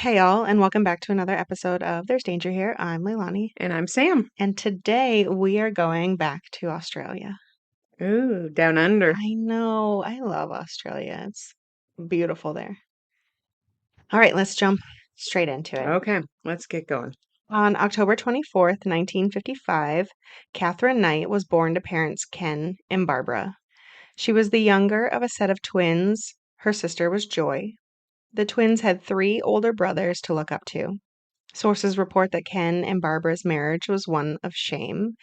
Hey, all, and welcome back to another episode of There's Danger Here. I'm Leilani, And I'm Sam. and today we are going back to Australia. Ooh, down under. I know, I love Australia. It's beautiful there. All right, let's jump straight into it. Okay, let's get going. On October 24th, 1955, Katherine Knight was born to parents Ken and Barbara. She was the younger of a set of twins. Her sister was Joy. The twins had three older brothers to look up to. Sources report that Ken and Barbara's marriage was one of shame.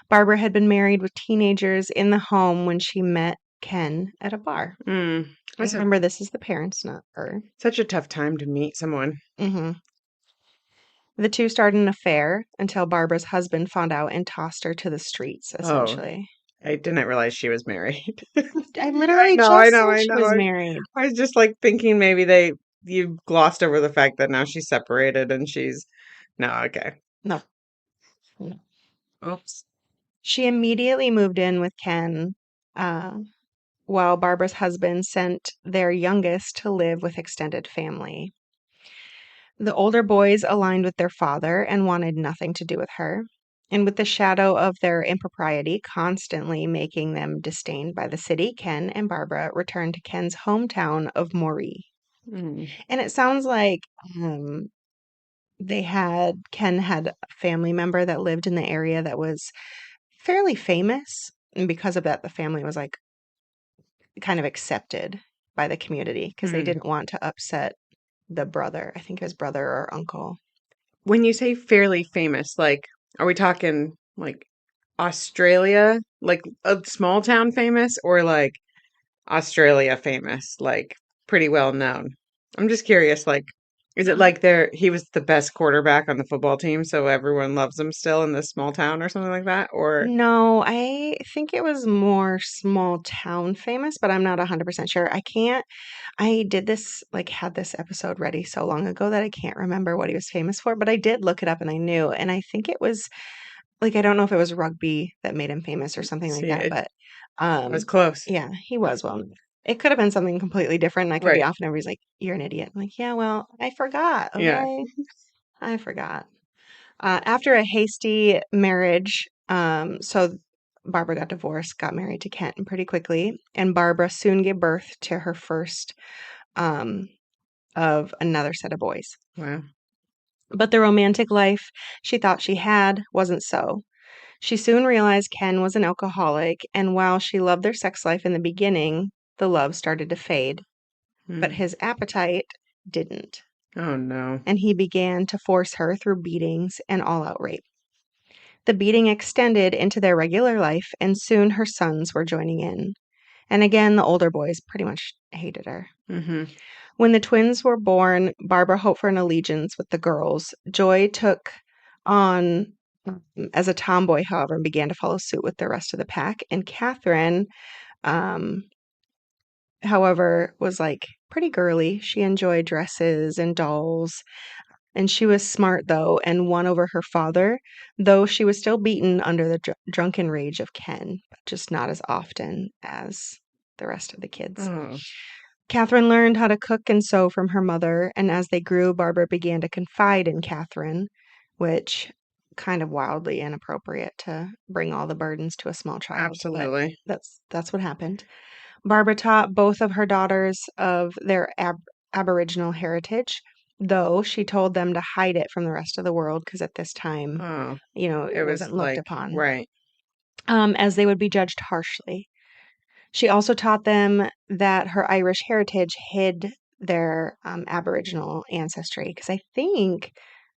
Barbara had been married with teenagers in the home when she met Ken at a bar. Mm, And that's remember, this is the parents, not her. such a tough time to meet someone. hmm The two started an affair until Barbara's husband found out and tossed her to the streets, Oh, essentially. I didn't realize she was married. I I literally know, I just know, said I she know. was married. I was just like thinking maybe you glossed over the fact that now she's separated and no, okay. No, no. Oops. She immediately moved in with Ken, uh, while Barbara's husband sent their youngest to live with extended family. The older boys aligned with their father and wanted nothing to do with her. And with the shadow of their impropriety constantly making them disdained by the city, Ken and Barbara returned to Ken's hometown of Moree. Mm, And it sounds like um, Ken had a family member that lived in the area that was fairly famous. And because of that, the family was like kind of accepted by the community because they mm. didn't want to upset the brother. I think his brother or uncle. When you say fairly famous, like, are we talking like Australia, like a small town famous, or like Australia famous, like pretty well known? I'm just curious, like, is it like he was the best quarterback on the football team, so everyone loves him still in this small town or something like that? Or No, I think it was more small town famous, but I'm not 100% sure. I did this, like, had this episode ready so long ago that I can't remember what he was famous for, but I did look it up and I knew. And I think it was, like, I don't know if it was rugby that made him famous or something like see, that, it but was close. yeah, he was well. It could have been something completely different, and I could be Right. off, and everybody's like, "You're an idiot." I'm like, "Yeah, well, I forgot, Yeah. okay? I forgot." After a hasty marriage, so Barbara got divorced, got married to Kent pretty quickly, and Barbara soon gave birth to her first um, of another set of boys. Wow. But the romantic life she thought she had wasn't so. She soon realized Ken was an alcoholic, and while she loved their sex life in the beginning, the love started to fade. But Hmm. his appetite didn't, Oh no. and he began to force her through beatings and all out rape. The beating extended into their regular life, and soon her sons were joining in. And again, the older boys pretty much hated her. Mm-hmm. When the twins were born, Barbara hoped for an allegiance with the girls. Joy took on as a tomboy, however, and began to follow suit with the rest of the pack. And Catherine, um, however, was like pretty girly. She enjoyed dresses and dolls. And she was smart, though, and won over her father, though she was still beaten under the drunken rage of Ken, but just not as often as the rest of the kids. Oh. Catherine learned how to cook and sew from her mother, and as they grew, Barbara began to confide in Catherine, which kind of wildly inappropriate to bring all the burdens to a small child, but Absolutely. that's what happened. Barbara taught both of her daughters of their Aboriginal heritage, though she told them to hide it from the rest of the world because at this time, Oh, it it was wasn't looked like, upon, right. as they would be judged harshly. She also taught them that her Irish heritage hid their Aboriginal ancestry because I think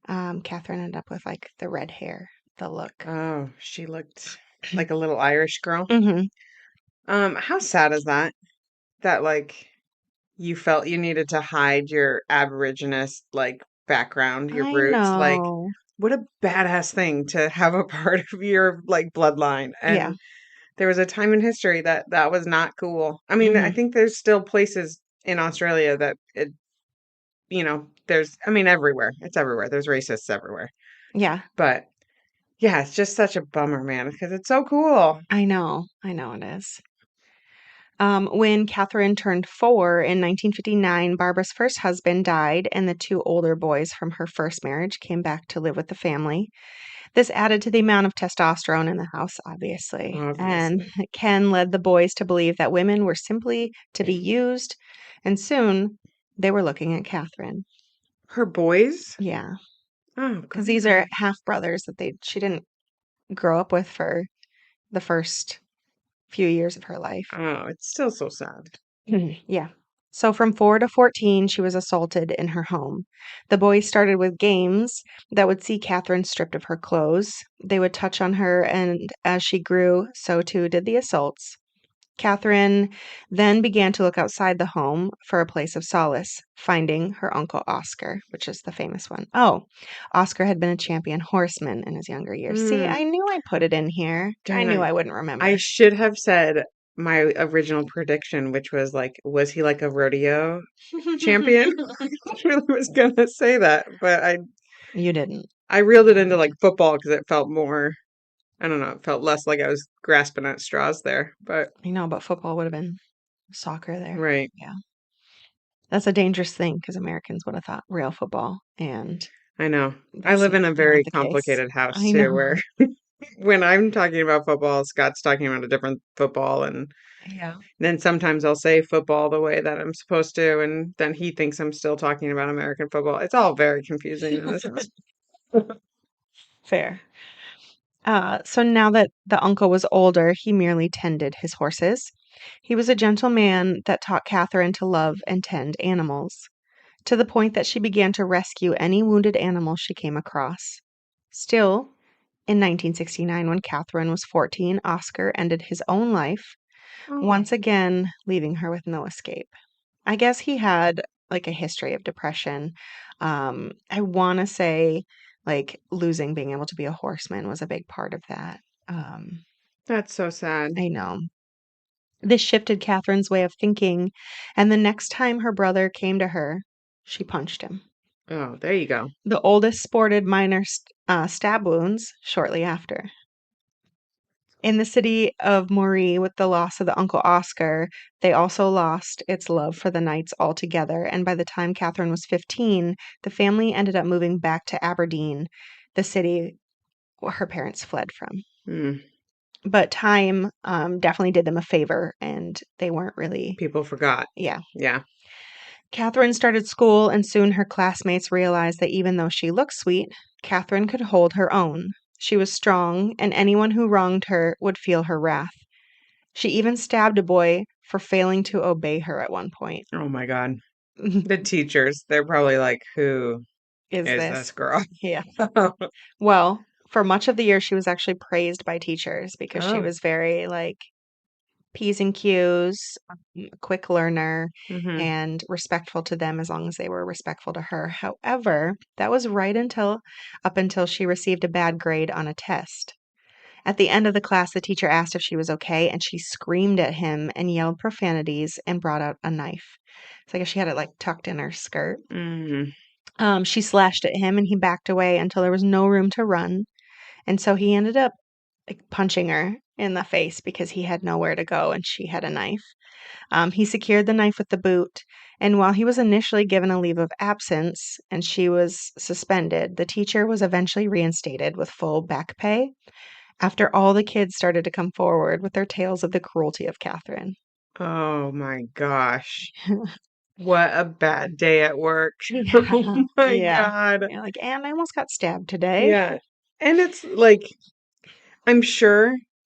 Catherine ended up with like the red hair, the look. Oh, she looked like a little Irish girl. hmm How sad is that? That like you felt you needed to hide your Aboriginist like background, your I roots. Like, know. what a badass thing to have a part of your like bloodline. Yeah. And there was a time in history that that was not cool. I mean, I hmm think there's still places in Australia that there's, I mean, everywhere. It's everywhere. There's racists everywhere. Yeah. But yeah, it's just such a bummer, man, because it's so cool. I know. I know it is. When Catherine turned 4 in 1959, Barbara's first husband died, and the two older boys from her first marriage came back to live with the family. This added to the amount of testosterone in the house, obviously, and Obviously. Ken led the boys to believe that women were simply to be used, and soon they were looking at Catherine. Her boys? Yeah, Oh, because these are God. half brothers that she didn't grow up with for the first few years of her life. Oh, it's still so sad. Yeah. So from 4 to 14, she was assaulted in her home. The boys started with games that would see Catherine stripped of her clothes. They would touch on her, and as she grew, so too did the assaults. Catherine then began to look outside the home for a place of solace, finding her uncle Oscar, which is the famous one. Oh, Oscar had been a champion horseman in his younger years. See, Mm, I knew I put it in here. I darn, knew I, I wouldn't I remember. should have said my original prediction, which was like, was he like a rodeo champion? I really was gonna say that, but You didn't. I reeled it into like football because it felt more, I don't know, it felt less like I was grasping at straws there. But I know, but football would have been soccer there. right, Yeah. That's a dangerous thing because Americans would have thought real football, and I know. I that's live in a not very the case. complicated house I too, know. where when I'm talking about football, Scott's talking about a different football, and Yeah. then sometimes I'll say football the way that I'm supposed to, and then he thinks I'm still talking about American football. It's all very confusing in this house. Fair. So now that the uncle was older, he merely tended his horses. He was a gentle man that taught Catherine to love and tend animals, to the point that she began to rescue any wounded animal she came across. Still, in 1969, when Catherine was 14, Oscar ended his own life, Oh, once again leaving her with no escape. I guess he had like a history of depression. I want to say like losing being able to be a horseman was a big part of that. Um, that's so sad. I know. This shifted Catherine's way of thinking, and the next time her brother came to her, she punched him. Oh, there you go. The oldest sported minor stab wounds shortly after. In the city of Moree, with the loss of the Uncle Oscar, they also lost its love for the Knights altogether, and by the time Catherine was 15, the family ended up moving back to Aberdeen, the city her parents fled from. Mm, But time definitely did them a favor, and they weren't really, people forgot. yeah. Yeah. Catherine started school, and soon her classmates realized that even though she looked sweet, Catherine could hold her own. She was strong, and anyone who wronged her would feel her wrath. She even stabbed a boy for failing to obey her at one point. Oh my God. The teachers, they're probably like, who Is is this? this girl? Yeah. Well, for much of the year, she was actually praised by teachers because she Oh. was very like P's and Q's, a quick learner, Mm-hmm. and respectful to them as long as they were respectful to her. However, that was right until up until she received a bad grade on a test. At the end of the class, the teacher asked if she was okay, and she screamed at him and yelled profanities and brought out a knife. So I guess she had it like tucked in her skirt. Mm, She slashed at him and he backed away until there was no room to run. And so he ended up like punching her in the face because he had nowhere to go and she had a knife. He secured the knife with the boot. And while he was initially given a leave of absence and she was suspended, the teacher was eventually reinstated with full back pay after all the kids started to come forward with their tales of the cruelty of Catherine. oh my gosh. What a bad day at work. Oh Yeah, my yeah. God. You're like, and I almost got stabbed today. Yeah. And it's like, I'm sure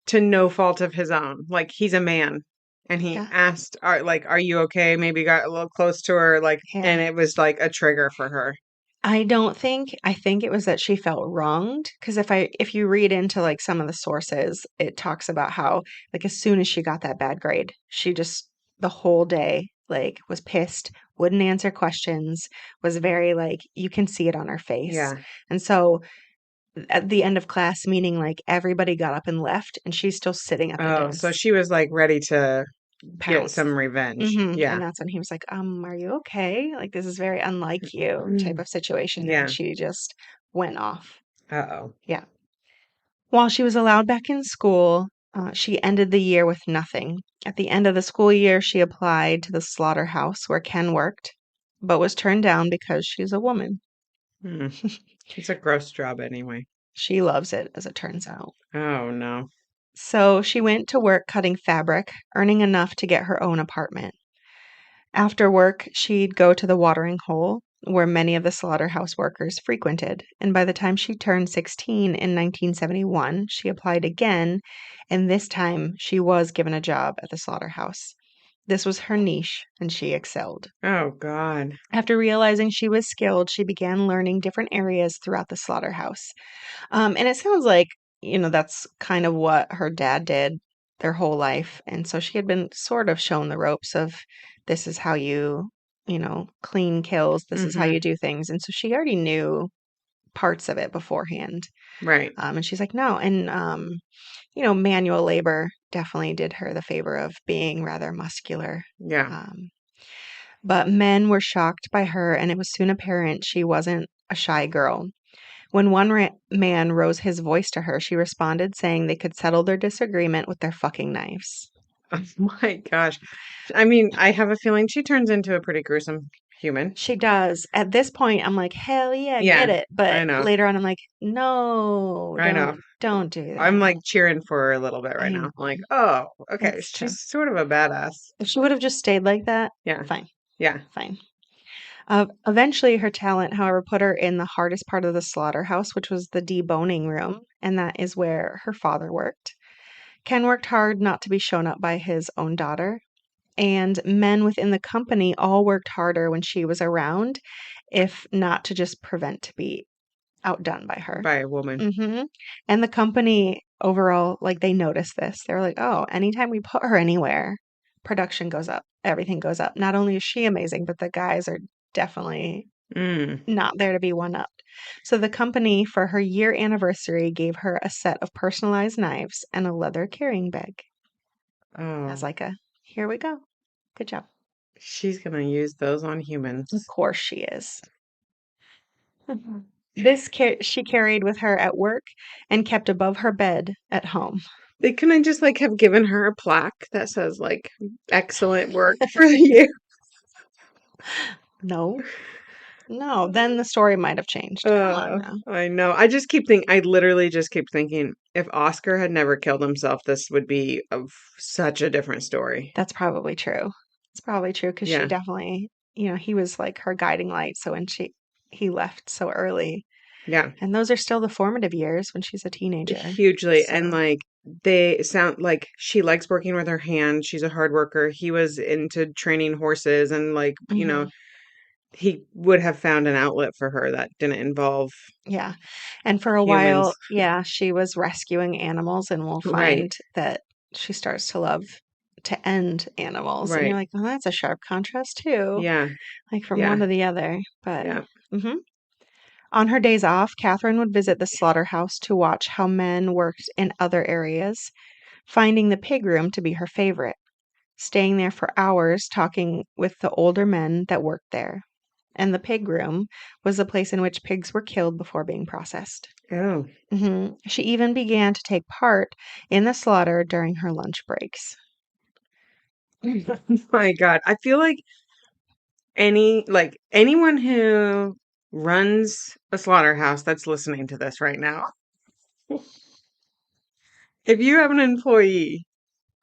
to no fault of his own. Like he's a man and he Yeah, asked, are you okay? Maybe got a little close to her, like, yeah. and it was like a trigger for her. I think it was that she felt wronged because if you read into like some of the sources, it talks about how like as soon as she got that bad grade, she just the whole day like was pissed, wouldn't answer questions, was very like you can see it on her face. Yeah. And so at the end of class, meaning like everybody got up and left, and she's still sitting at the Oh, so desk, she was like ready to get pounced. some revenge. And Yeah. that's when he was like, are you okay? Like, this is very unlike you type Mm. of situation. And Yeah. she just went off. Uh-oh. Yeah. While she was allowed back in school, She ended the year with nothing. At the end of the school year, she applied to the slaughterhouse where Ken worked, but was turned down because she's a woman. Hmm. It's a gross job anyway. She loves it, as it turns out. Oh, no. So she went to work cutting fabric, earning enough to get her own apartment. After work, she'd go to the watering hole where many of the slaughterhouse workers frequented, and by the time she turned 16 in 1971, she applied again, and this time she was given a job at the slaughterhouse. This was her niche, and she excelled. Oh, God. After realizing she was skilled, she began learning different areas throughout the slaughterhouse. And it sounds like, that's kind of what her dad did their whole life. And so she had been sort of shown the ropes of this is how clean kills, this is how Mm-hmm. you do things. And so she already knew parts of it beforehand. Right. And she's like, no. And, manual labor definitely did her the favor of being rather muscular. Yeah. Um, but men were shocked by her, and it was soon apparent she wasn't a shy girl. When one man rose his voice to her, she responded saying they could settle their disagreement with their fucking knives. Oh, my gosh. I mean, I have a feeling she turns into a pretty gruesome human. She does. At this point, I'm like, hell yeah, Yeah, get it. I But know. later on, I'm like, no, I know. don't do I'm that. like cheering for her a little bit right I now. know. I'm like, oh, okay. It's tough. She's sort of a badass. If she would have just stayed like that, Yeah. fine, Yeah. fine. Eventually, her talent, however, put her in the hardest part of the slaughterhouse, which was the deboning room, and that is where her father worked. Ken worked hard not to be shown up by his own daughter, and men within the company all worked harder when she was around, if not to just prevent to be outdone by her. By a woman. And the company overall, like they noticed this. They're like, oh, anytime we put her anywhere, production goes up, everything goes up. Not only is she amazing, but the guys are definitely Mm. not there to be one upped. So the company, for her year anniversary, gave her a set of personalized knives and a leather carrying bag as Oh, like a here we go. Good job. she's gonna use those on Of humans. course she is. She carried with her at work and kept above her bed at home. They couldn't just like have given her a plaque that says like excellent work for the year. No, no, then the story might have changed. Come on now. I know. I literally just keep thinking if Oscar had never killed himself, this would be of such a different story. That's probably true. It's probably true because she Yeah. definitely, he was like her guiding light. So when he left so early, Yeah. and those are still the formative years when she's a teenager. Hugely. And So, like they sound like she likes working with her hands. She's a hard worker. He was into training horses and like, mhm. he would have found an outlet for her that didn't involve Yeah. And for a while, humans. yeah, she was rescuing animals, and we'll Right. find that she starts to love to end animals. And you're Right. like, well, that's a sharp contrast too, Yeah. like from one Yeah. to the other. But Yeah. mhm. On her days off, Catherine would visit the slaughterhouse to watch how men worked in other areas, finding the pig room to be her favorite, staying there for hours talking with the older men that worked there. And the pig room was the place in which pigs were killed before being processed. Oh. She even began to take part in the slaughter during her lunch breaks. My God. I feel like anyone who runs a slaughterhouse that's listening to this right now, if you have an employee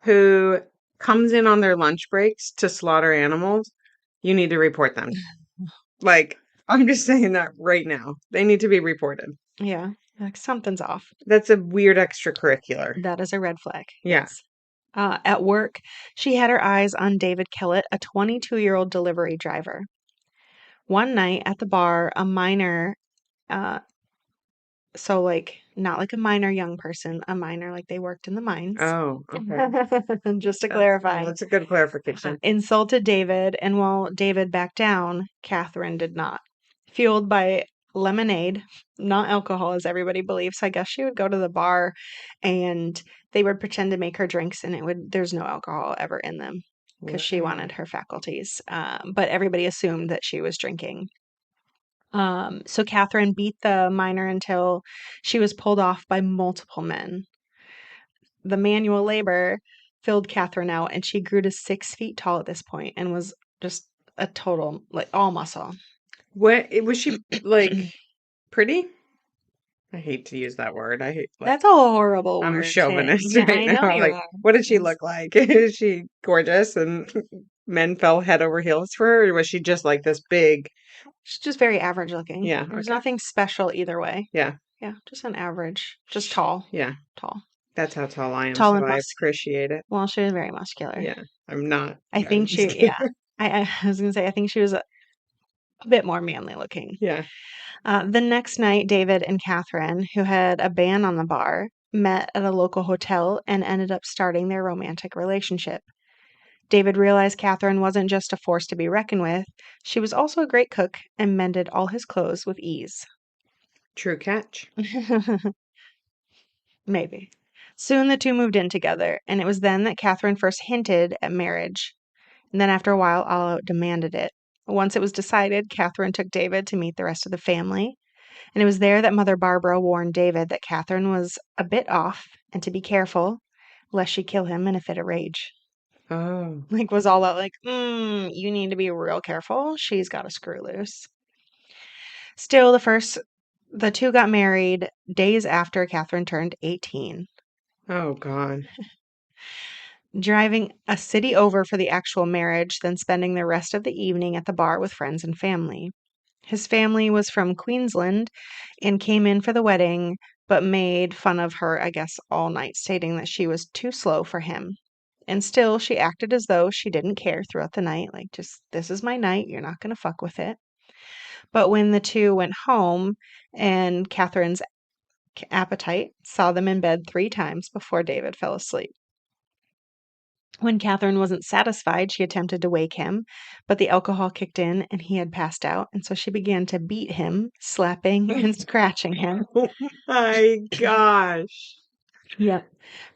who comes in on their lunch breaks to slaughter animals, you need to report them. Like, I'm just saying that right now. They need to be reported. Yeah, like something's off. That's a weird extracurricular. That is a red flag. Yeah. Yes. At work, she had her eyes on David Kellett, a 22-year-old delivery driver. One night at the bar, a minor, uh, so like not like a minor young person, a minor like they worked in the mines. Oh, okay. Just to clarify, That's a good clarification. insulted David, and while David backed down, Catherine did not. Fueled by lemonade, not alcohol, as everybody believes. I guess she would go to the bar and they would pretend to make her drinks, and there's no alcohol ever in them because she Wow. wanted her faculties. But everybody assumed that she was drinking. So Catherine beat the minor until she was pulled off by multiple men. the manual labor filled Catherine out, and she grew to 6 feet tall at this point and was just a total, like, all muscle. What was she like pretty? I hate to use that word. I hate like That's a horrible I'm a word to, chauvinist yeah, right I now. know I'm you like, are. what did she It's, look like? Is she gorgeous and men fell head over heels for her? Or was she just like this big? she's just very average looking. Yeah, There's okay. nothing special either way. Yeah, Yeah, just an average, just tall, yeah. tall, That's how tall I am, tall so and I muscular. appreciate it. Well, she was very muscular. Yeah, I'm not. I I'm think just she, yeah. kidding. I was gonna say, I think she was a bit more manly looking. Yeah. The next night, David and Catherine, who had a band on the bar, met at a local hotel and ended up starting their romantic relationship. David realized Catherine wasn't just a force to be reckoned with, she was also a great cook and mended all his clothes with ease. True catch. Maybe. Soon the two moved in together, and it was then that Catherine first hinted at marriage. And then after a while, All Out demanded it. Once it was decided, Catherine took David to meet the rest of the family. And it was there that Mother Barbara warned David that Catherine was a bit off and to be careful, lest she kill him in a fit of rage. Oh. Like, was all out like, you need to be real careful. She's got a screw loose. Still, the two got married days after Catherine turned 18. Oh God. Driving a city over for the actual marriage, then spending the rest of the evening at the bar with friends and family. His family was from Queensland and came in for the wedding, but made fun of her, I guess, all night, stating that she was too slow for him. And still, she acted as though she didn't care throughout the night, like, just, this is my night, you're not going to fuck with it. But when the two went home and Catherine's appetite saw them in bed 3 times before David fell asleep. When Catherine wasn't satisfied, she attempted to wake him, but the alcohol kicked in and he had passed out, and so she began to beat him, slapping and scratching him. Oh my gosh. Yep.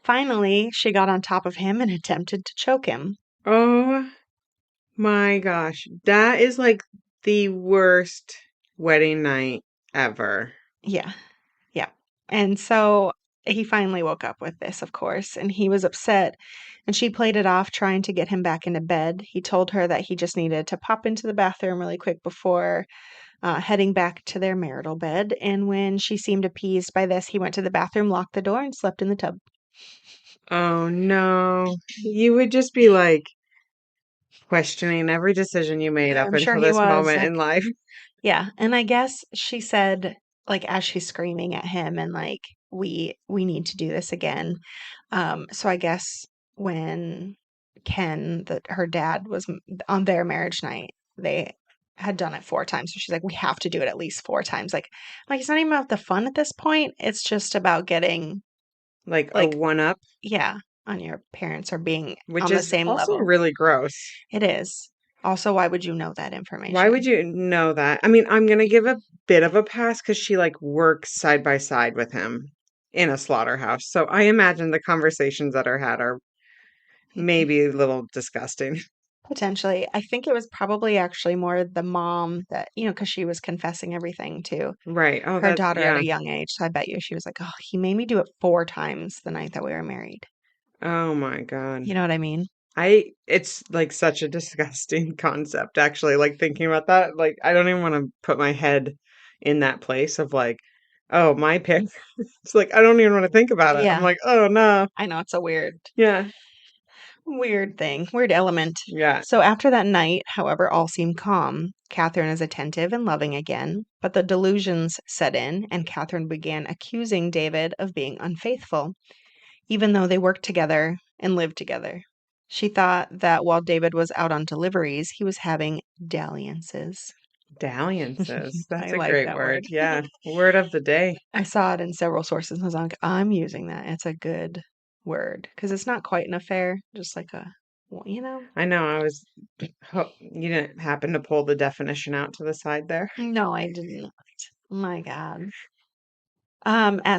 Finally, she got on top of him and attempted to choke him. Oh my gosh. That is like the worst wedding night ever. Yeah, yeah. And so he finally woke up with this, of course, and he was upset, and she played it off, trying to get him back into bed. He told her that he just needed to pop into the bathroom really quick before heading back to their marital bed. And when she seemed appeased by this, he went to the bathroom, locked the door, and slept in the tub. Oh no. You would just be like questioning every decision you made up I'm sure until he this was moment like, in life. yeah. And I guess she said, like, as she's screaming at him and like, we need to do this again. So I guess when Ken, that her dad was on their marriage night, they had done it 4 times. So she's like, we have to do it at least 4 times. Like it's not even about the fun at this point. It's just about getting Like a like, one up, yeah, on your parents or being which on the is same also level. really gross. It is. Also, why would you know that Why would information? you know that? I mean, I'm gonna give a bit of a pass because she like works side by side with him in a slaughterhouse. So I imagine the conversations that are had are maybe a little disgusting. Potentially. I think it was probably actually more the mom that, because she was confessing everything to Right. Oh, her that's daughter at yeah. a young age. So I bet you she was like, oh, he made me do it 4 times the night that we were married. Oh my God. You know what I mean? It's like such a disgusting concept, actually. Like thinking about that, like I don't even want to put my head in that place of like, oh, my pick. It's like I don't even want to think about it. I'm Yeah, like, oh no. I know it's a Yeah. weird thing, weird element. Yeah. So after that night, however, all seemed calm. Catherine is attentive and loving again, but the delusions set in, and Catherine began accusing David of being unfaithful, even though they worked together and lived together. She thought that while David was out on deliveries, he was having dalliances. Dalliances. That's I a like great that word. word. Yeah. Word of the day. I saw it in several sources and I was like, I'm using that. It's a good word because it's not quite an affair, just like a, well, I know you didn't happen to pull the definition out to the side there. No, I didn't. My God.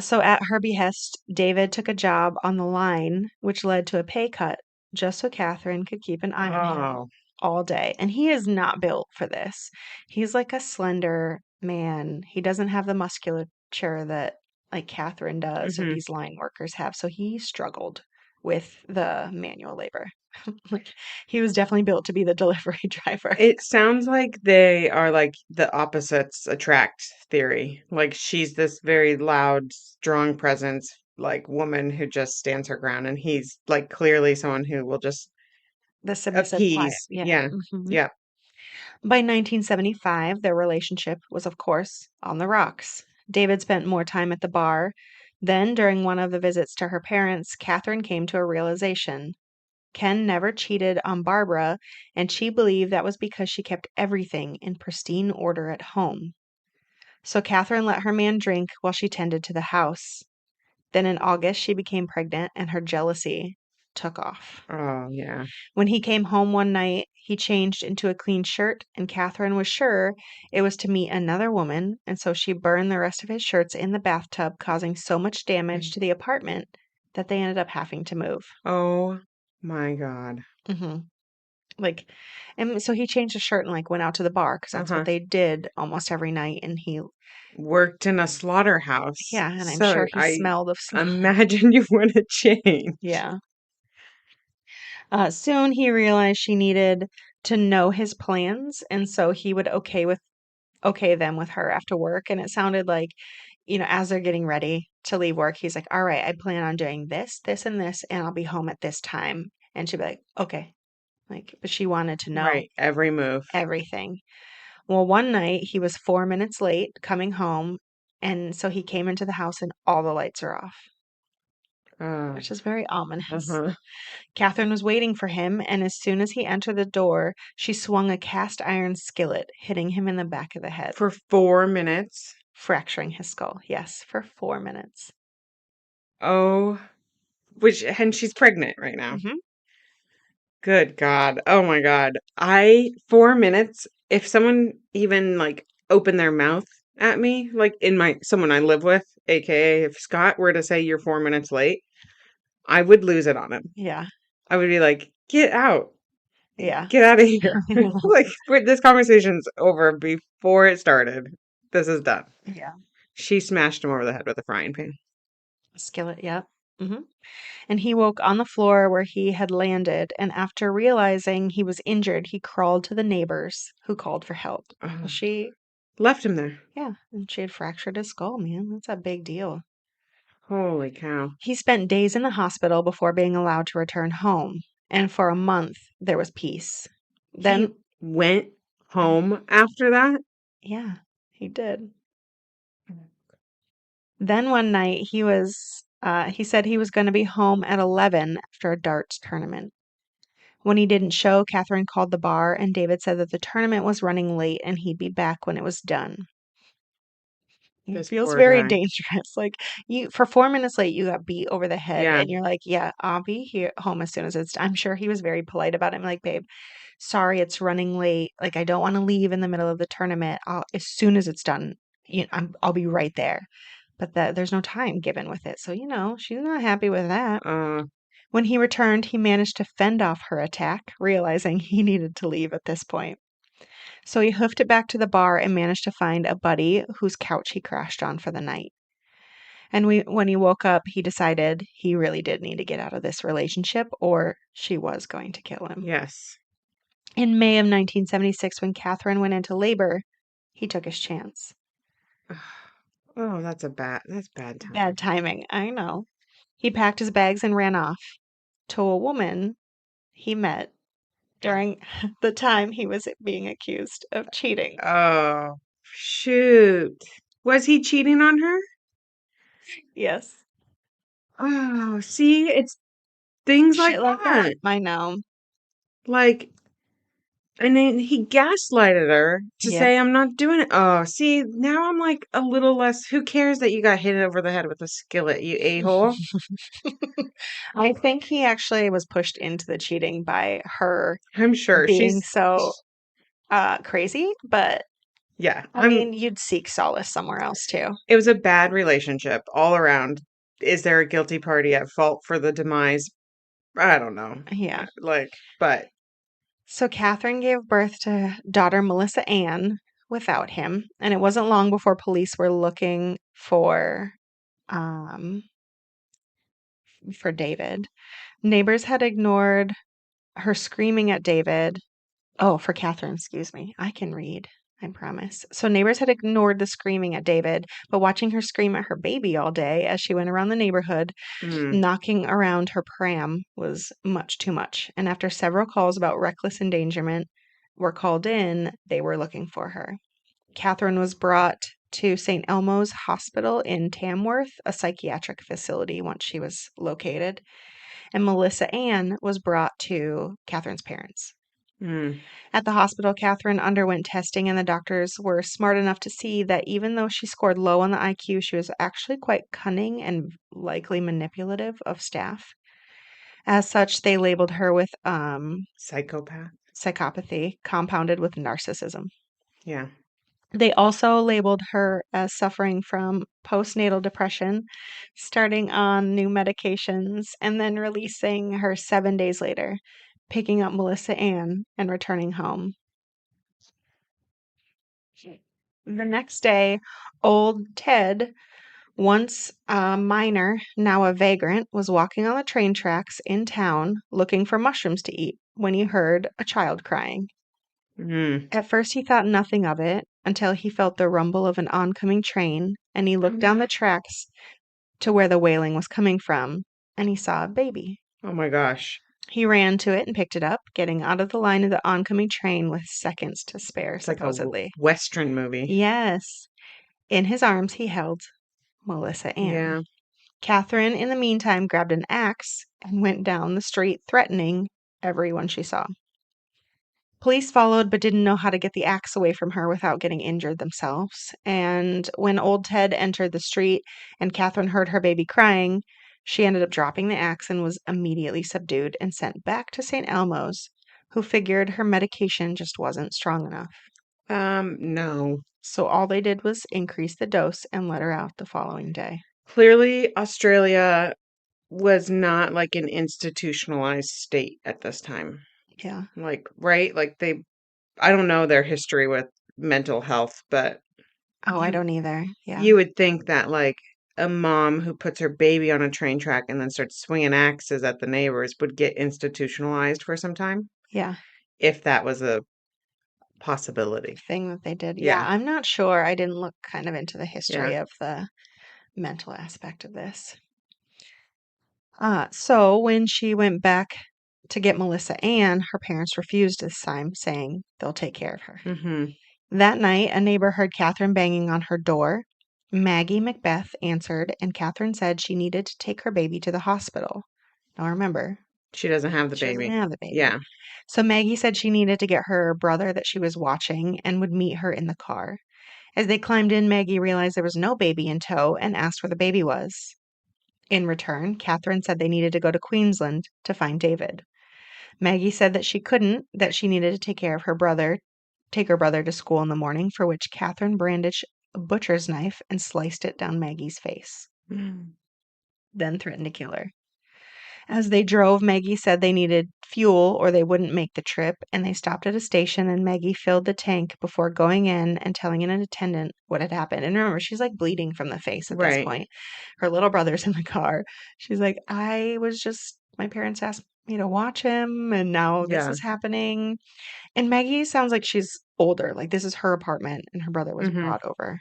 So at her behest, David took a job on the line, which led to a pay cut, just so Catherine could keep an eye on him Oh, all day. And he is not built for this. He's like a slender man. He doesn't have the musculature that like Catherine does or Hmm. these line workers have. So he struggled with the manual labor. Like he was definitely built to be the delivery driver. It sounds like they are like the opposites attract theory. Like she's this very loud, strong presence, like woman who just stands her ground, and he's like clearly someone who will just The submissive, quiet. appease. Yeah. Yeah. Hmm. Yeah. By 1975, their relationship was, of course, on the rocks. David spent more time at the bar. Then, during one of the visits to her parents, Catherine came to a realization. Ken never cheated on Barbara, and she believed that was because she kept everything in pristine order at home. So Catherine let her man drink while she tended to the house. Then in August, she became pregnant, and her jealousy took off. Oh, yeah. When he came home one night, he changed into a clean shirt, and Catherine was sure it was to meet another woman, and so she burned the rest of his shirts in the bathtub, causing so much damage to the apartment that they ended up having to move. Oh my God. Hmm. Like, and so he changed his shirt and like went out to the bar because that's what Uh-huh. they did almost every night. And Worked in a slaughterhouse. yeah, and I'm So sure he I smelled of smoke. imagine you want to change. Yeah. Soon he realized she needed to know his plans, and so he would okay them with her after work. And it sounded like, as they're getting ready to leave work, he's like, "All right, I plan on doing this, this, and this, and I'll be home at this time." And she'd be like, "Okay." Like, but she wanted to know Right. Every move. everything. Well, one night he was 4 minutes late coming home, and so he came into the house and all the lights are off, Uh, which is very ominous. uh-huh. Catherine was waiting for him, and as soon as he entered the door, she swung a cast iron skillet, hitting him in the back of the head, For 4 minutes. fracturing his skull. Yes, for 4 minutes. Oh, and she's pregnant right now. Hmm. Good God. Oh my God. 4 minutes, if someone even like opened their mouth at me, like someone I live with, aka if Scott were to say you're 4 minutes late, I would lose it on him. Yeah, I would be like, get out, yeah, get out of here. Like, this conversation's over before it started. This is done. yeah. She smashed him over the head with a frying pan. Skillet, yep. Hmm. And he woke on the floor where he had landed, and after realizing he was injured, he crawled to the neighbors who called for help. Well, Oh, she left him there. Yeah, and she had fractured his skull, man. That's a big deal. Holy cow. He spent days in the hospital before being allowed to return home, and for a month there was peace. He Then, went home after that? yeah, he did. Then one night he said he was going to be home at 11 after a darts tournament. When he didn't show, Catherine called the bar, and David said that the tournament was running late and he'd be back when it was done. It This feels poor very guy. dangerous. Like for 4 minutes late, you got beat over the head, Yeah. and you're like, "Yeah, I'll be here home as soon as it's." I'm sure he was very polite about it. I'm like, "Babe, sorry, it's running late. Like, I don't want to leave in the middle of the tournament. As soon as it's done, I'll be right there." But there's no time given with it, so she's not happy with that. Uh, When he returned, he managed to fend off her attack, realizing he needed to leave at this point. So he hoofed it back to the bar and managed to find a buddy whose couch he crashed on for the night. And when he woke up, he decided he really did need to get out of this relationship or she was going to kill him. yes. In May of 1976, when Catherine went into labor, he took his chance. Oh, that's bad Bad timing. timing, I know. He packed his bags and ran off to a woman he met during the time he was being accused of cheating. Oh, shoot. Was he cheating on her? Yes. Oh, see, it's things like Shit like that. that. I know. Like, and then he gaslighted her to Yep. say, I'm not doing it. Oh, see, now I'm like a little less. Who cares that you got hit over the head with a skillet, you a-hole? I think he actually was pushed into the cheating by her I'm sure being she's, so crazy, but yeah, I mean, you'd seek solace somewhere else too. it was a bad relationship all around. Is there a guilty party at fault for the demise? I don't know. Yeah. But So Catherine gave birth to daughter Melissa Ann without him, and it wasn't long before police were looking for um, for David. Neighbors had ignored her screaming at David. Oh, for Catherine, excuse me. I can read, I promise. So neighbors had ignored the screaming at David, but watching her scream at her baby all day as she went around the neighborhood, Mm. knocking around her pram was much too much. And after several calls about reckless endangerment were called in, they were looking for her. Catherine was brought to St. Elmo's Hospital in Tamworth, a psychiatric facility, once she was located. And Melissa Ann was brought to Catherine's parents. Mm. At the hospital, Catherine underwent testing, and the doctors were smart enough to see that even though she scored low on the IQ, she was actually quite cunning and likely manipulative of staff. As such, they labeled her with Psychopath. psychopathy compounded with narcissism. Yeah. They also labeled her as suffering from postnatal depression, starting on new medications, and then releasing her 7 days later, picking up Melissa Ann and returning home. The next day, old Ted, once a miner, now a vagrant, was walking on the train tracks in town looking for mushrooms to eat when he heard a child crying. Mm. At first, he thought nothing of it until he felt the rumble of an oncoming train, and he looked down the tracks to where the wailing was coming from, and he saw a baby. Oh my gosh. He ran to it and picked it up, getting out of the line of the oncoming train with seconds to spare, It's like a supposedly. Western movie. Yes. In his arms, he held Melissa Ann. Yeah. Catherine, in the meantime, grabbed an axe and went down the street, threatening everyone she saw. Police followed but didn't know how to get the axe away from her without getting injured themselves. And when old Ted entered the street and Catherine heard her baby crying, she ended up dropping the axe and was immediately subdued and sent back to St. Elmo's, who figured her medication just wasn't strong enough. No. So all they did was increase the dose and let her out the following day. Clearly, Australia was not like an institutionalized state at this time. Yeah. Like, right? Like I don't know their history with mental health, but Oh, I you don't either. Yeah. you would think that like a mom who puts her baby on a train track and then starts swinging axes at the neighbors would get institutionalized for some time, Yeah. if that was a possibility. Thing that they did. Yeah. Yeah. I'm not sure. I didn't look kind of into the Yeah. history of the mental aspect of this. So when she went back to get Melissa Ann, her parents refused this time, saying they'll take care of her. Mhm. That night, a neighbor heard Catherine banging on her door. Maggie Macbeth answered, and Catherine said she needed to take her baby to the hospital. Now remember, She doesn't have the she doesn't baby. have the baby. Yeah. So Maggie said she needed to get her brother that she was watching and would meet her in the car. As they climbed in, Maggie realized there was no baby in tow and asked where the baby was. In return, Catherine said they needed to go to Queensland to find David. Maggie said that she couldn't, that she needed to take her brother to school in the morning, for which Catherine brandished a butcher's knife and sliced it down Maggie's face, Mm. then threatened to kill her. As they drove, Maggie said they needed fuel or they wouldn't make the trip, and they stopped at a station and Maggie filled the tank before going in and telling an attendant what had happened. And remember, she's like bleeding from the face at this Right. point. Her little brother's in the car. She's like, my parents asked me to watch him, and now this Yeah. is happening. And Maggie sounds like she's older. Like this is her apartment and her brother was Mhm. brought over.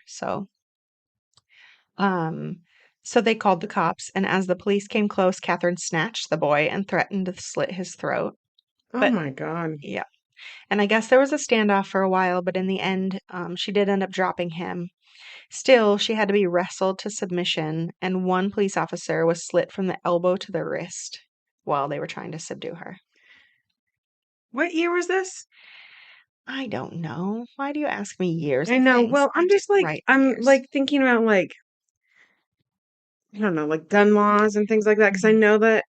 Um, so they called the cops, and as the police came close, Catherine snatched the boy and threatened to slit his throat. Oh But my God. yeah, and I guess there was a standoff for a while, but in the end, she did end up dropping him. Still, she had to be wrestled to submission, and one police officer was slit from the elbow to the wrist while they were trying to subdue her. What year was this? I don't know. Why do you ask me years I of know. things? Well, I didn't write the I'm years. like thinking about like I don't know, like gun laws and things like that because I Mhm. know that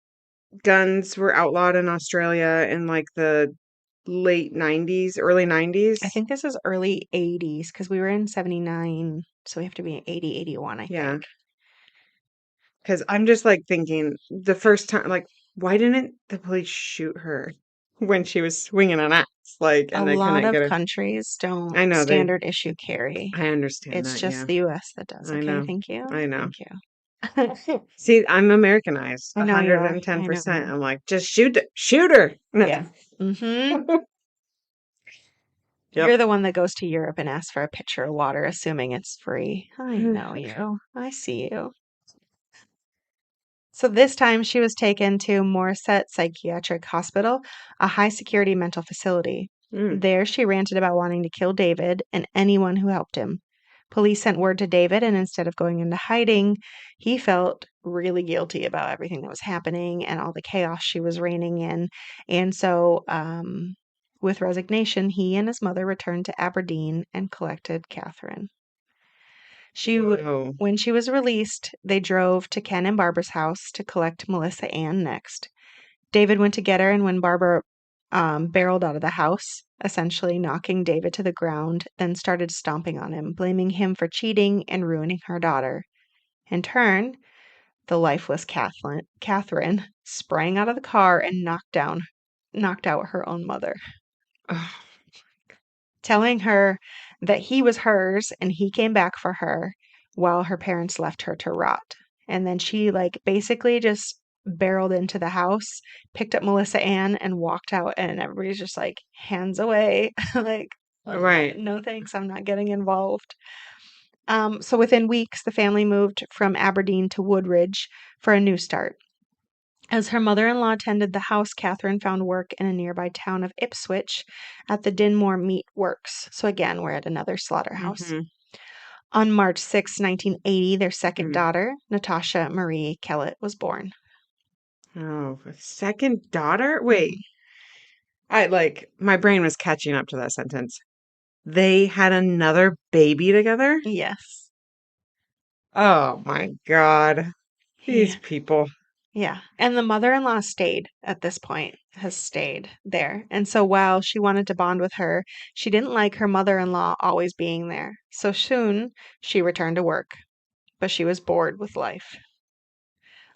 guns were outlawed in Australia in like the late 90s, early I 90s. think this is early 80s because we were in 79, so we have to be 80, 81, I Yeah. think. Because I'm just like thinking the first time, like, why didn't the police shoot her when she was swinging an axe? Like, A and they lot couldn't of get her. countries don't I know standard issue carry. I understand It's that. just Yeah. the US that does. I Okay, know. thank you. I know. Thank you. See, I'm Americanized, I know you are. I know you 110%. are. I'm like, just shoot her. No. Yeah. Mm-hmm. Yep. You're the one that goes to Europe and asks for a pitcher of water, assuming it's free. I know you. I see you. So this time she was taken to Morisset Psychiatric Hospital, a high security mental facility. Mm. There she ranted about wanting to kill David and anyone who helped him. Police sent word to David, and instead of going into hiding, he felt really guilty about everything that was happening and all the chaos she was reigning in. And so, with resignation, he and his mother returned to Aberdeen and collected Catherine. Whoa. When she was released, they drove to Ken and Barbara's house to collect Melissa Ann next. David went to get her, and when Barbara barreled out of the house, essentially knocking David to the ground, then started stomping on him, blaming him for cheating and ruining her daughter. In turn, the lifeless Catherine sprang out of the car and knocked out her own mother, Oh, telling her that he was hers and he came back for her while her parents left her to rot. And then she like basically just barreled into the house, picked up Melissa Ann and walked out, and everybody's just like hands away like right. no thanks, I'm not getting involved. So within weeks the family moved from Aberdeen to Woodridge for a new start. As her mother-in-law tended the house, Catherine found work in a nearby town of Ipswich at the Dinmore Meat Works. So again, we're at another slaughterhouse. Mm-hmm. On March 6, 1980, their second Mm. daughter, Natasha Marie Kellett, was born. Oh, a second daughter? Wait, Mhm. my brain was catching up to that sentence. They had another baby together? Yes. Oh my God. These Yeah. people. Yeah. And the mother-in-law stayed at this point, has stayed there. And so while she wanted to bond with her, she didn't like her mother-in-law always being there. So soon she returned to work, but she was bored with life.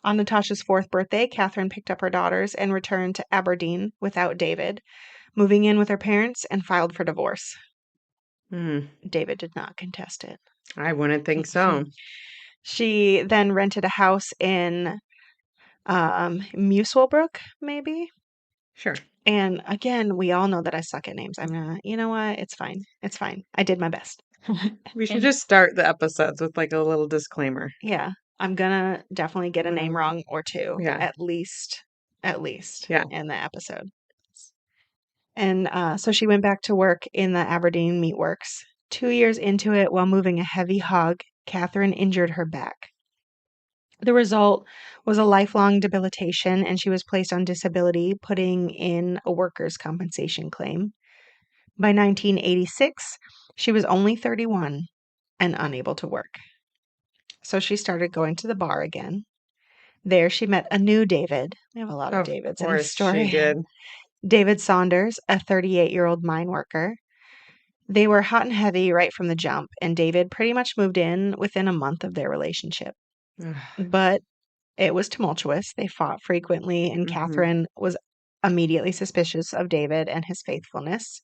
On Natasha's fourth birthday, Catherine picked up her daughters and returned to Aberdeen without David, moving in with her parents and filed for divorce. Hmm. David did not contest it. I wouldn't think so. She then rented a house in Muswellbrook, maybe. Sure. And again, we all know that I suck at names. I'm not, you know what? It's fine. It's fine. I did my best. We should And just start the episodes with like a little disclaimer. yeah, I'm gonna definitely get a name wrong or two, Yeah. at least Yeah. in the episode. And so she went back to work in the Aberdeen Meatworks. 2 years into it, while moving a heavy hog, Catherine injured her back. The result was a lifelong debilitation, and she was placed on disability, putting in a workers' compensation claim. By 1986, she was only 31 and unable to work. So she started going to the bar again. There she met a new David. We have a lot of Of Davids in this course she story. did. David Saunders, a 38-year-old mine worker. They were hot and heavy right from the jump, and David pretty much moved in within a month of their relationship. But it was tumultuous. They fought frequently, and Mm-hmm. Catherine was immediately suspicious of David and his faithfulness.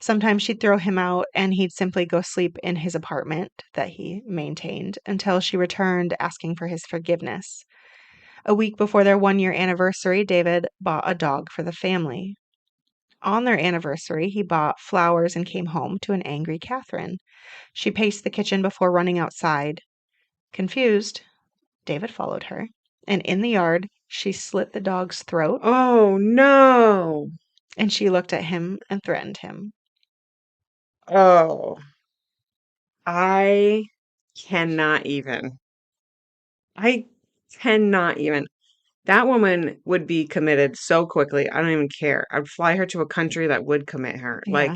Sometimes she'd throw him out, and he'd simply go sleep in his apartment that he maintained until she returned asking for his forgiveness. A week before their 1 year anniversary, David bought a dog for the family. On their anniversary, he bought flowers and came home to an angry Catherine. She paced the kitchen before running outside. Confused, David followed her, and in the yard, she slit the dog's throat, Oh no. and she looked at him and threatened him. Oh, I cannot even. I cannot even. That woman would be committed so quickly. I don't even care. I'd fly her to a country that would commit her. Like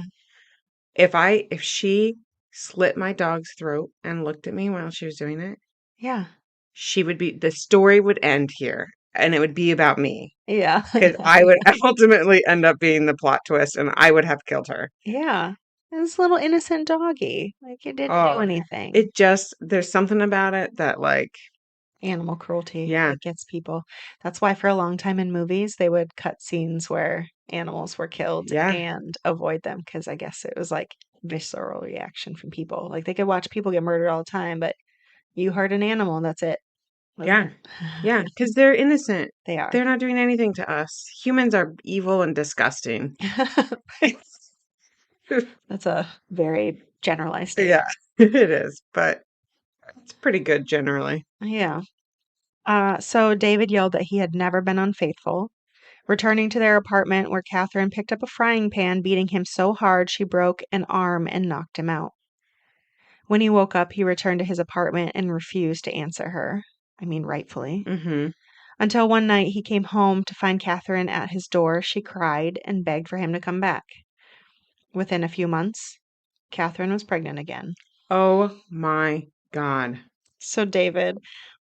Yeah, if she slit my dog's throat and looked at me while she was doing it, yeah, the story would end here and it would be about me yeah, because I would ultimately end up being the plot twist and I would have killed her. yeah. This little innocent doggy, like it didn't do Oh, anything. there's something about it that like, Animal cruelty yeah, that gets people. That's why for a long time in movies they would cut scenes where animals were killed yeah, and avoid them because I guess it was like visceral reaction from people. Like they could watch people get murdered all the time, but you hurt an animal, that's it. Yeah. Yeah, because they're innocent. They are. They're not doing anything to us. Humans are evil and disgusting. That's a very generalized Yeah, statement. it is, but it's pretty good generally. Yeah. So David yelled that he had never been unfaithful, returning to their apartment where Catherine picked up a frying pan, beating him so hard she broke an arm and knocked him out. When he woke up, he returned to his apartment and refused to answer her. I mean, rightfully. Mm-hmm. Until one night he came home to find Catherine at his door. She cried and begged for him to come back. Within a few months, Catherine was pregnant again. Oh my God. So David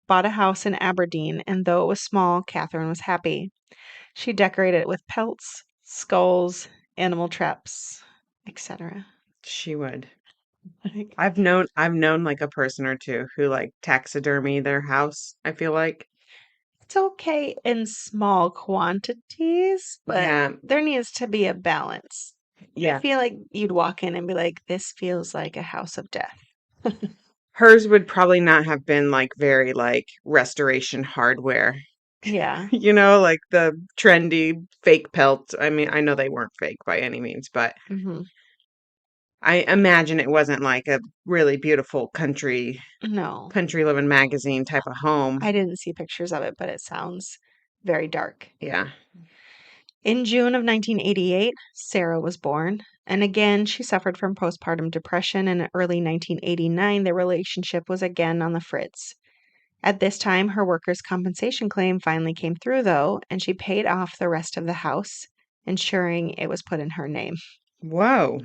bought a house in Aberdeen, and though it was small, Catherine was happy. She decorated it with pelts, skulls, animal traps, etc. She would. Like, I've known like a person or two who like taxidermy their house, I feel like. it's okay in small quantities, but Yeah. there needs to be a balance. I Yeah. feel like you'd walk in and be like, this feels like a house of death. Hers would probably not have been like very like restoration hardware. Yeah. Like the trendy fake pelt. I mean, I know they weren't fake by any means, but Hmm. I imagine it wasn't like a really beautiful No, country living magazine type of home. I didn't see pictures of it, but it sounds very dark. Yeah. In June of 1988, Sarah was born, and again she suffered from postpartum depression. And in early 1989, their relationship was again on the fritz. At this time, her workers' compensation claim finally came through, though, and she paid off the rest of the house, ensuring it was put in her name. Whoa.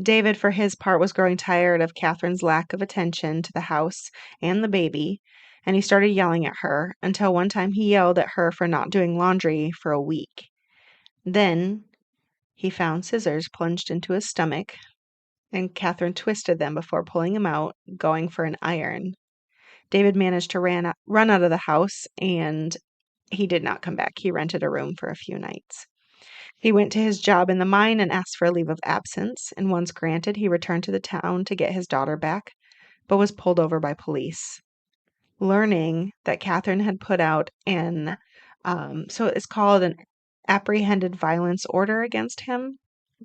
David, for his part, was growing tired of Catherine's lack of attention to the house and the baby, and he started yelling at her until one time he yelled at her for not doing laundry for a week. Then he found scissors plunged into his stomach, and Catherine twisted them before pulling him out, going for an iron. David managed to run out of the house, and he did not come back. He rented a room for a few nights. He went to his job in the mine and asked for a leave of absence, and once granted, he returned to the town to get his daughter back, but was pulled over by police. Learning that Catherine had put out so it's called an apprehended violence order against him.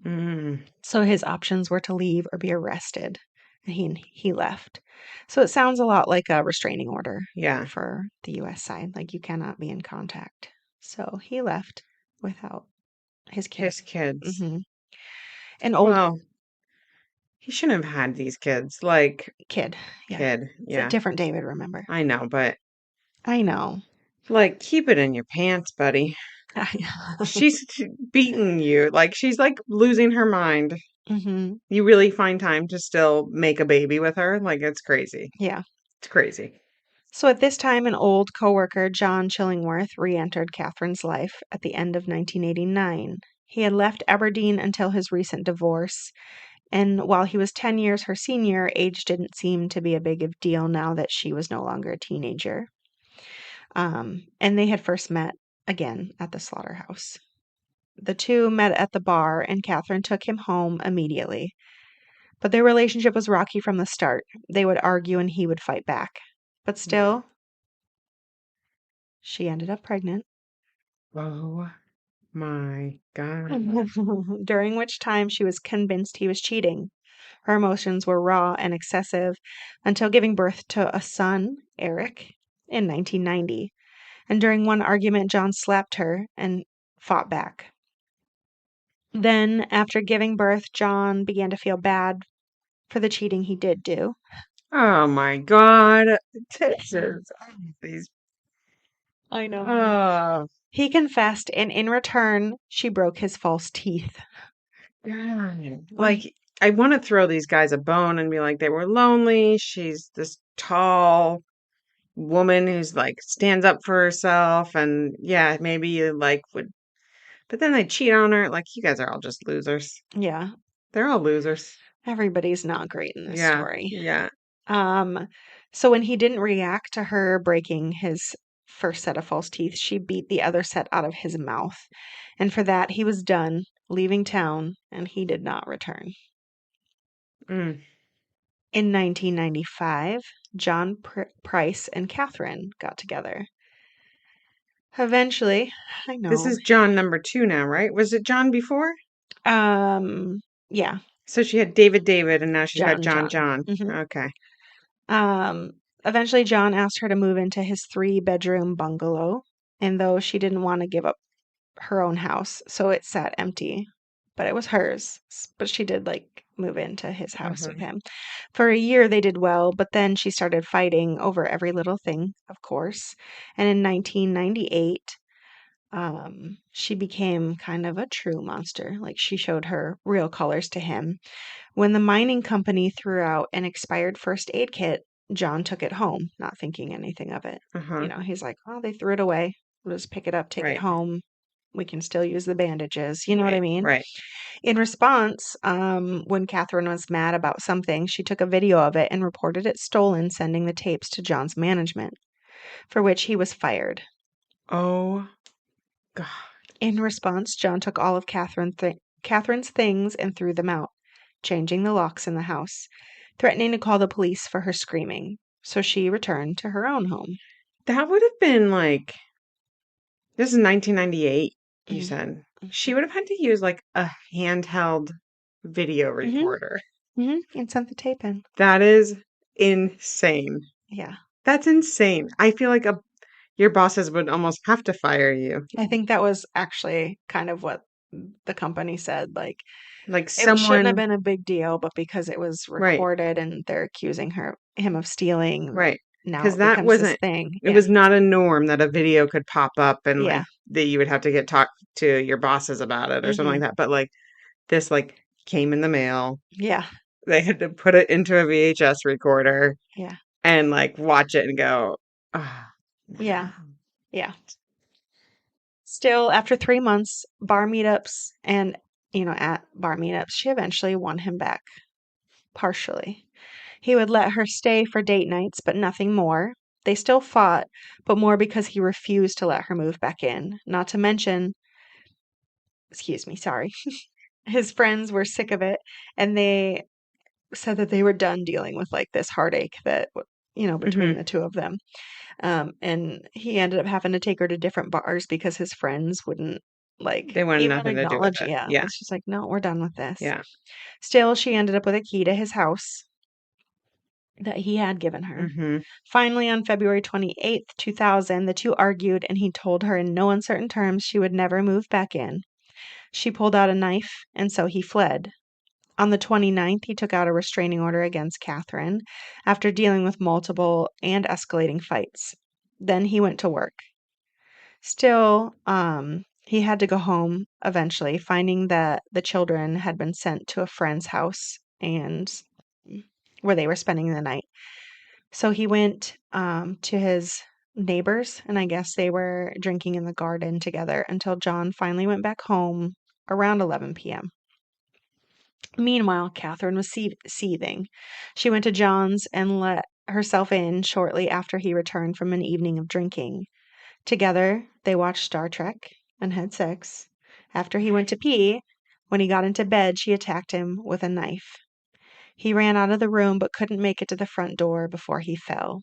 Mm, So his options were to leave or be arrested, and he left. So it sounds a lot like a restraining order yeah. for the US side, like you cannot be in contact. So he left without his kid. His kids. Hmm. An old Well, he shouldn't have had these kids. Like, kid. Yeah. kid. It's a Yeah. different David, remember? I know, but I know. like, keep it in your pants, buddy. She's beating you. Like, she's like losing her mind. Hmm. You really find time to still make a baby with her? Like, it's crazy. Yeah. It's crazy. So at this time, an old coworker, John Chillingworth, re-entered Catherine's life at the end of 1989. He had left Aberdeen until his recent divorce, and while he was 10 years her senior, age didn't seem to be a big of deal now that she was no longer a teenager. And they had first met again at the slaughterhouse. The two met at the bar, and Catherine took him home immediately. But their relationship was rocky from the start. They would argue and he would fight back. But still, she ended up pregnant. Oh my God. During which time she was convinced he was cheating. Her emotions were raw and excessive until giving birth to a son, Eric, in 1990. And during one argument, John slapped her and fought back. Then, after giving birth, John began to feel bad for the cheating he did do. Oh my God. This is these. I know. Oh, He confessed, and in return, she broke his false teeth. God. When Like, he, I want to throw these guys a bone and be like, they were lonely. She's this tall woman who's like stands up for herself. And yeah, maybe you like would, but then they cheat on her. Like, you guys are all just losers. yeah, They're all losers. everybody's not great in this Yeah. story. Yeah. Um, so when he didn't react to her breaking his first set of false teeth, she beat the other set out of his mouth. And for that, he was done, leaving town, and he did not return. Mm. In 1995, John Price and Catherine got together. Eventually, I This know. is John number 2 now, right? Was it John before? Um, yeah, So she had David, and now she's got John, John John. John. hmm Okay. Um, Eventually, John asked her to move into his three-bedroom bungalow, and though she didn't want to give up her own house, so it sat empty, but it was hers. But she did like move into his house with hmm him. For a year, they did well, but then she started fighting over every little thing, of course. And in 1998, she became kind of a true monster. Like she showed her real colors to him. When the mining company threw out an expired first aid kit, John took it home, not thinking anything of it. Uh-huh. He's like, oh, they threw it away. We'll just pick it up, take it Right. home. We can still use the bandages. You know what I Right. mean? Right. In response, when Catherine was mad about something, she took a video of it and reported it stolen, sending the tapes to John's management, for which he was fired. Oh God. In response, John took all of Catherine's things and threw them out, changing the locks in the house, threatening to call the police for her screaming. So she returned to her own home. That would have been like this is 1998, you Mm-hmm. said. She would have had to use like a handheld video Mm-hmm. recorder. And sent the tape in. That is insane. Yeah. That's insane. I feel like your bosses would almost have to fire you. I think that was actually kind of what the company said. Like, Like it shouldn't have someone, been a big deal, but because it was right, recorded and they're accusing him of stealing, like right. now Because it that becomes this wasn't, thing. it Yeah. was not a norm that a video could pop up and like Yeah. that you would have to get talked to your bosses about it or something hmm like that. But like this, like came in the mail. Yeah. They had to put it into a VHS recorder Yeah. and like watch it and go, oh, no. Yeah. Yeah. Still, after 3 months, bar meetups and, at bar meetups, she eventually won him back, partially. He would let her stay for date nights, but nothing more. They still fought, but more because he refused to let her move back in. Not to mention, excuse me, sorry, his friends were sick of it, and they said that they were done dealing with like this heartache that, between hmm the two of them. And he ended up having to take her to different bars because his friends wouldn't like They wanted even nothing to do with acknowledge. it. Yeah, Yeah. it's just like, no, we're done with this. Yeah. Still, she ended up with a key to his house that he had given her. hmm Finally, on February 28th, 2000, the two argued, and he told her in no uncertain terms she would never move back in. She pulled out a knife, and so he fled. On the 29th, he took out a restraining order against Catherine after dealing with multiple and escalating fights. Then he went to work. Still, he had to go home eventually, finding that the children had been sent to a friend's house and where they were spending the night. So he went to his neighbors, and I guess they were drinking in the garden together until John finally went back home around 11 p.m. Meanwhile, Catherine was seething. She went to John's and let herself in shortly after he returned from an evening of drinking. Together, they watched Star Trek and had sex. After he went to pee, when he got into bed, she attacked him with a knife. He ran out of the room but couldn't make it to the front door before he fell.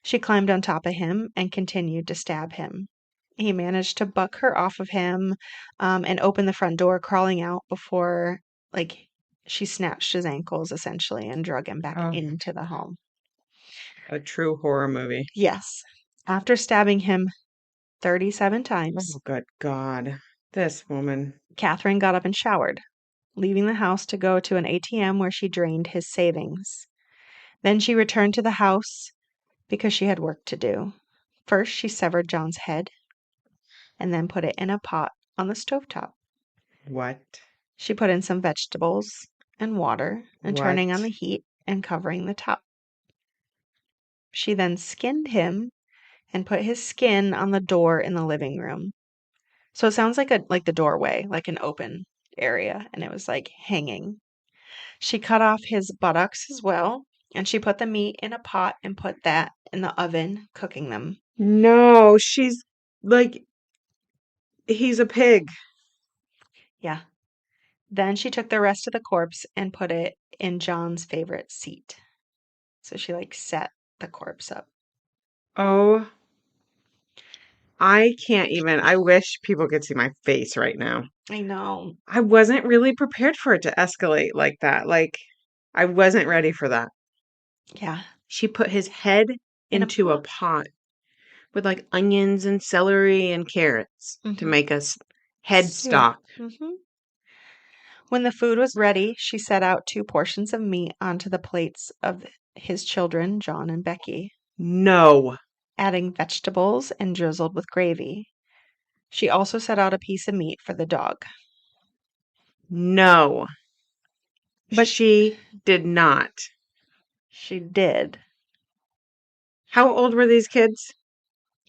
She climbed on top of him and continued to stab him. He managed to buck her off of him and open the front door, crawling out before, like, she snatched his ankles essentially and drug him back Oh, into the home. a true horror movie. Yes. After stabbing him 37 times, Oh, good God. This woman. Catherine got up and showered, leaving the house to go to an ATM where she drained his savings. Then she returned to the house because she had work to do. First, she severed John's head and then put it in a pot on the stovetop. What? She put in some vegetables and water and turning on the What? heat and covering the top. She then skinned him and put his skin on the door in the living room. So it sounds like the doorway, like an open area, and it was like hanging. She cut off his buttocks as well, and she put the meat in a pot and put that in the oven, cooking them. No, she's like, he's a pig. Yeah. Then she took the rest of the corpse and put it in John's favorite seat. So she like set the corpse up. Oh, I can't even. I wish people could see my face right now. I know. I wasn't really prepared for it to escalate like that. Like, I wasn't ready for that. Yeah. She put his head In a into a pot. pot with like onions and celery and carrots to Hmm. make us head Soup. stock. When the food was ready, she set out 2 portions of meat onto the plates of his children, John and Becky, No, adding vegetables and drizzled with gravy. She also set out a piece of meat for the dog. no, But she did not. she did. How old were these kids?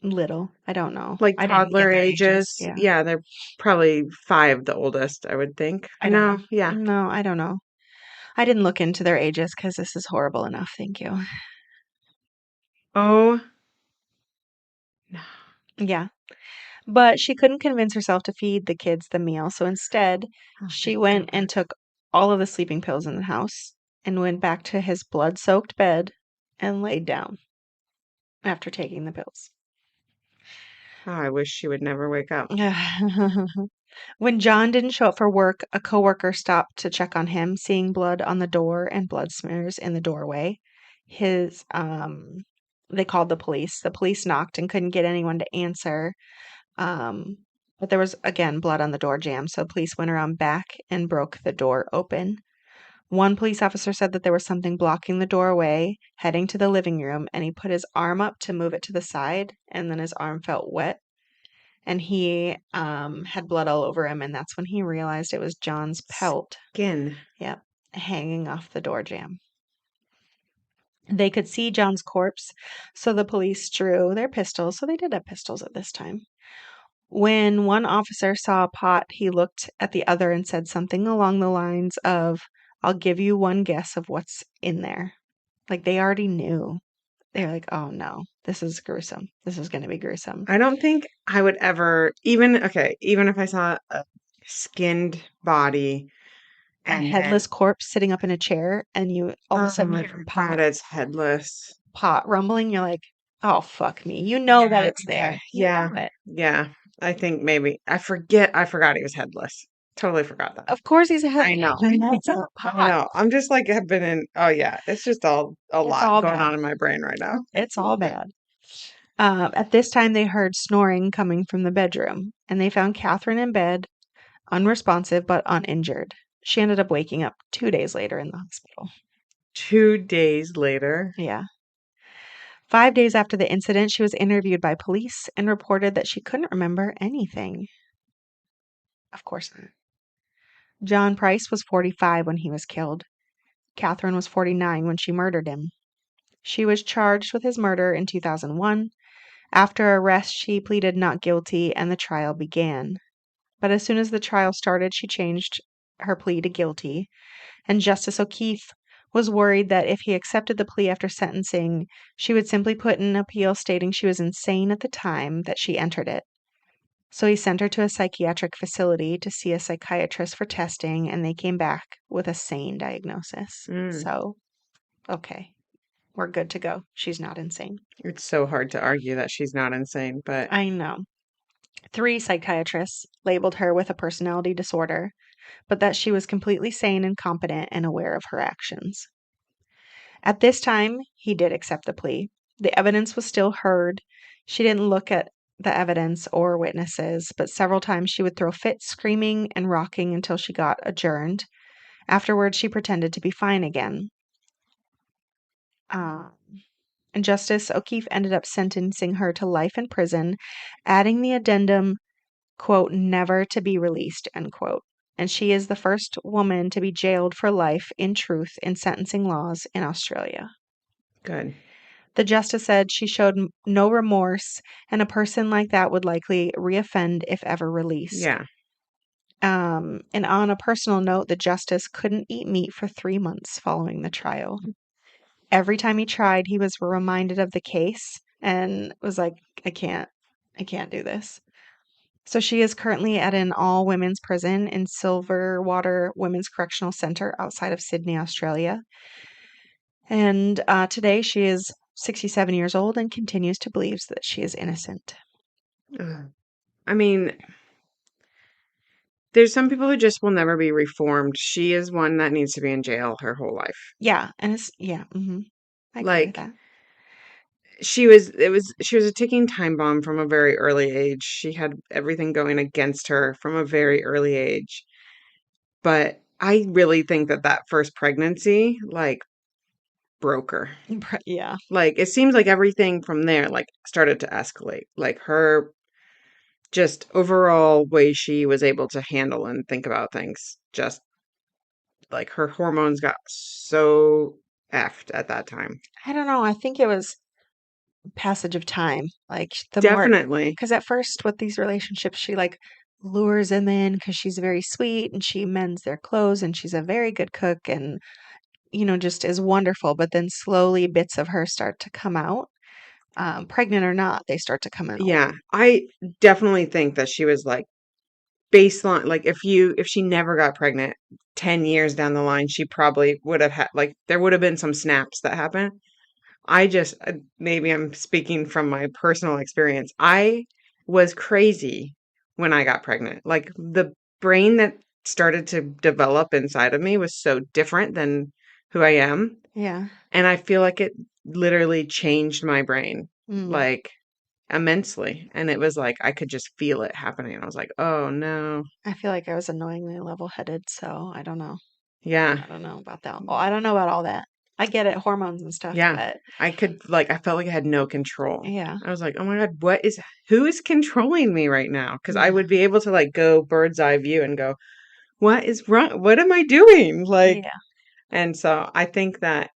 Little. I don't know. Like I didn't get toddler their ages. ages? Yeah. Yeah, they're probably 5, the oldest, I would think. I don't know. No, yeah. No, I don't know. I didn't look into their ages because this is horrible enough. Thank you. Oh, no. Yeah. But she couldn't convince herself to feed the kids the meal, so instead, Oh, she thank went God. and took all of the sleeping pills in the house and went back to his blood soaked bed and laid down after taking the pills. Oh, I wish she would never wake up. When John didn't show up for work, a coworker stopped to check on him, seeing blood on the door and blood smears in the doorway. His they called the police. The police knocked and couldn't get anyone to answer. Um, but there was again blood on the door jamb, so police went around back and broke the door open. One police officer said that there was something blocking the doorway heading to the living room, and he put his arm up to move it to the side, and then his arm felt wet, and he had blood all over him, and that's when he realized it was John's pelt. Skin. Yep, hanging off the door jamb. They could see John's corpse, so the police drew their pistols. So they did have pistols at this time. When one officer saw a pot, he looked at the other and said something along the lines of, "I'll give you one guess of what's in there." Like they already knew. They're like, "Oh no, this is gruesome. This is going to be gruesome." I don't think I would ever, even, okay, even if I saw a skinned body A and then, headless corpse sitting up in a chair, and you all of a oh sudden my hear God, it's headless. pot rumbling. You're like, "Oh fuck me." You know that Yeah, it's okay. there. You Yeah. know it. Yeah. I think maybe I forgot he was headless. Totally forgot that. Of course he's a I know. It's a I pot. know. I'm just like have been in oh yeah, it's just all a It's lot all going bad. on in my brain right now. It's all bad. At this time, they heard snoring coming from the bedroom, and they found Catherine in bed, unresponsive but uninjured. She ended up waking up 2 days later in the hospital. 2 days later. Yeah. 5 days after the incident, she was interviewed by police and reported that she couldn't remember anything. Of course not. John Price was 45 when he was killed. Catherine was 49 when she murdered him. She was charged with his murder in 2001. After arrest, she pleaded not guilty and the trial began. But as soon as the trial started, she changed her plea to guilty, and Justice O'Keefe was worried that if he accepted the plea after sentencing, she would simply put in an appeal stating she was insane at the time that she entered it. So he sent her to a psychiatric facility to see a psychiatrist for testing, and they came back with a sane diagnosis. Mm, So, okay, we're good to go. She's not insane. it's so hard to argue that she's not insane, but I know. 3 psychiatrists labeled her with a personality disorder, but that she was completely sane and competent and aware of her actions. At this time, he did accept the plea. The evidence was still heard. She didn't look at the evidence or witnesses, but several times she would throw fits, screaming and rocking until she got adjourned. Afterwards, she pretended to be fine again. Uh, and Justice O'Keefe ended up sentencing her to life in prison, adding the addendum, quote, "never to be released," end quote. And she is the first woman to be jailed for life in truth in sentencing laws in Australia. good. The justice said she showed no remorse, and a person like that would likely reoffend if ever released. Yeah. And on a personal note, the justice couldn't eat meat for 3 months following the trial. Every time he tried, he was reminded of the case and was like, I can't do this. So she is currently at an all women's prison in Silverwater Women's Correctional Center outside of Sydney, Australia. And today she is 67 years old and continues to believe that she is innocent. Ugh. I mean, there's some people who just will never be reformed. She is one that needs to be in jail her whole life. Yeah, and yeah, I agree with Like that. she was a ticking time bomb from a very early age. She had everything going against her from a very early age. But I really think that that first pregnancy, like, broke her. Yeah. Like, it seems like everything from there, like, started to escalate. Like, her just overall way she was able to handle and think about things, just like her hormones got so effed at that time. I don't know. I think it was passage of time. Like the more, Definitely. because at first with these relationships, she like lures them in because she's very sweet and she mends their clothes and she's a very good cook and, just is wonderful. But then slowly bits of her start to come out. Pregnant or not, they start to come out. Yeah. I definitely think that she was like baseline, like if she never got pregnant 10 years down the line, she probably would have had like there would have been some snaps that happened. I just maybe I'm speaking from my personal experience. I was crazy when I got pregnant. Like the brain that started to develop inside of me was so different than who I am, Yeah. and I feel like it literally changed my brain Mm. like immensely, and it was like I could just feel it happening. I was like, "Oh no." I feel like I was annoyingly level-headed, so I don't know. Yeah. I don't know about that. Oh, I don't know about all that. I get it, hormones and stuff, Yeah. but I could like I felt like I had no control. yeah. I was like, "Oh my God, who is controlling me right now?" Because I Yeah. would be able to like go bird's eye view and go, "What is wrong? What am I doing?" Like, Yeah. and so I think that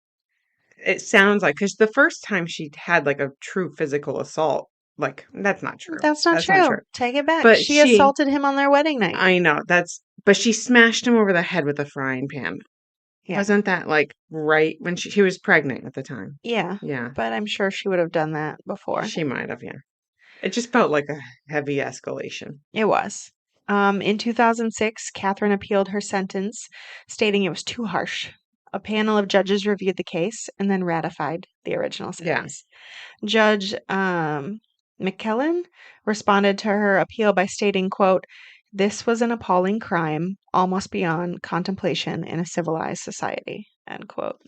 it sounds like because the first time she had like a true physical assault, like that's not true. That's not That's not true. true. Take it back. But She assaulted him on their wedding night. I know but she smashed him over the head with a frying pan. Yeah. Wasn't that like right when she was pregnant at the time? Yeah. Yeah, But I'm sure she would have done that before. she might have. Yeah. It just felt like a heavy escalation. It was. In 2006, Catherine appealed her sentence, stating it was too harsh. A panel of judges reviewed the case and then ratified the original Yeah, sentence. Judge McKellen responded to her appeal by stating, quote, "This was an appalling crime, almost beyond contemplation in a civilized society," end quote.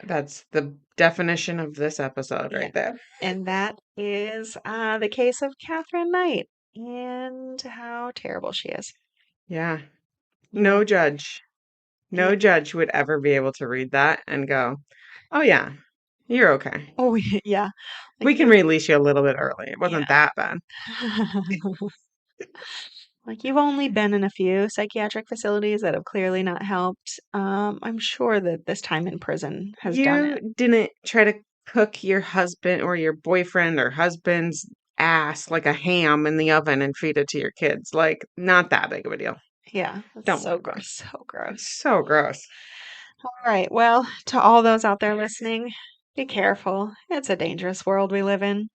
that's the definition of this episode Yeah. right there. And that is the case of Katherine Knight and how terrible she is. Yeah. Yeah. No judge. Yeah. No judge would ever be able to read that and go, "Oh yeah, you're okay. Oh, yeah. Like We can you, release you a little bit early. It yeah. wasn't that bad." Like you've only been in a few psychiatric facilities that have clearly not helped. I'm sure that this time in prison has done it. You didn't try to cook your husband or your boyfriend or husband's ass like a ham in the oven and feed it to your kids. Like, not that big of a deal. Yeah, that's Don't so worry about gross. it. So gross. It's so gross. All right. Well, to all those out there listening, be careful. It's a dangerous world we live in.